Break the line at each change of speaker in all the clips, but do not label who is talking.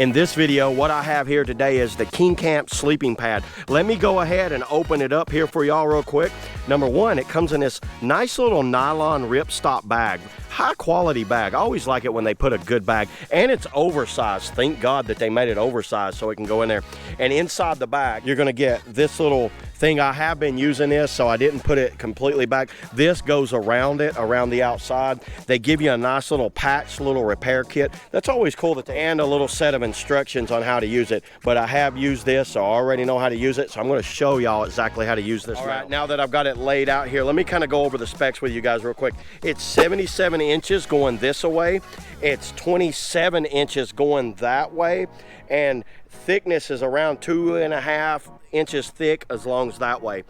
In this video, what I have here today is the kingCamp sleeping pad. Let me go ahead and open it up here for y'all real quick. Number one, it comes in this nice little nylon ripstop bag. High quality bag. I always like it when they put a good bag, and it's oversized. Thank God that they made it oversized so it can go in there. And inside the bag, you're gonna get this little thing. I have been using this, so I didn't put it completely back. This goes around it, around the outside. They give you a nice little patch, little repair kit. That's always cool, and a little set of instructions on how to use it. But I have used this, so I already know how to use it, so I'm gonna show y'all exactly how to use this. All right, now that I've got it laid out here, let me kind of go over the specs with you guys real quick. It's 77 inches going this way. It's 27 inches going that way. And thickness is around 2.5 inches thick as long as that way.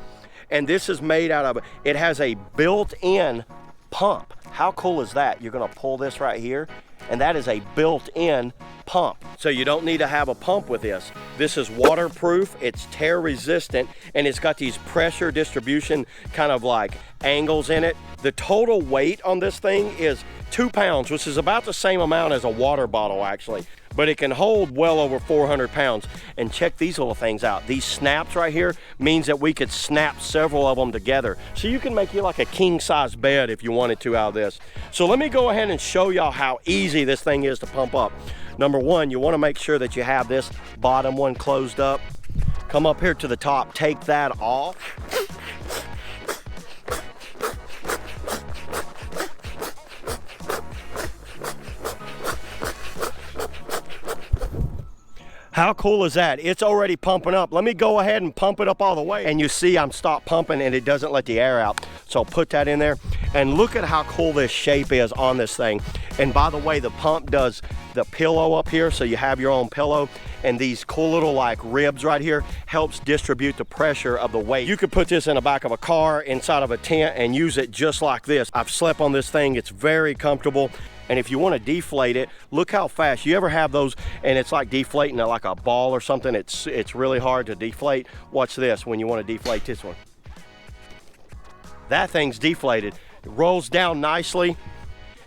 And this is made out of, it has a built-in pump. How cool is that? You're gonna pull this right here, and that is a built-in pump. So you don't need to have a pump with this. This is waterproof, it's tear resistant, and it's got these pressure distribution kind of like angles in it. The total weight on this thing is 2 pounds, which is about the same amount as a water bottle actually, but it can hold well over 400 pounds. And check these little things out. These snaps right here means that we could snap several of them together. So you can make you like a king size bed if you wanted to out of this. So let me go ahead and show y'all how easy this thing is to pump up. Number one, you wanna make sure that you have this bottom one closed up. Come up here to the top, take that off. How cool is that? It's already pumping up. Let me go ahead and pump it up all the way. And you see I'm stopped pumping and it doesn't let the air out. So I'll put that in there. And look at how cool this shape is on this thing. And by the way, the pump does the pillow up here, so you have your own pillow. And these cool little like ribs right here helps distribute the pressure of the weight. You could put this in the back of a car, inside of a tent, and use it just like this. I've slept on this thing. It's very comfortable. And if you want to deflate it, look how fast. You ever have those and it's like deflating like a ball or something? It's really hard to deflate. Watch this when you want to deflate this one. That thing's deflated. It rolls down nicely,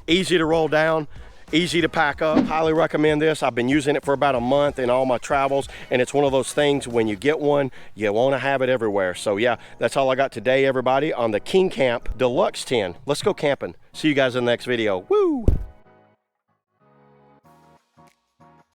easy to roll down, easy to pack up. Highly recommend this. I've been using it for about a month in all my travels, and it's one of those things when you get one, you want to have it everywhere. So yeah, that's all I got today, everybody, on the kingCamp Deluxe 10. Let's go camping. See you guys in the next video. Woo!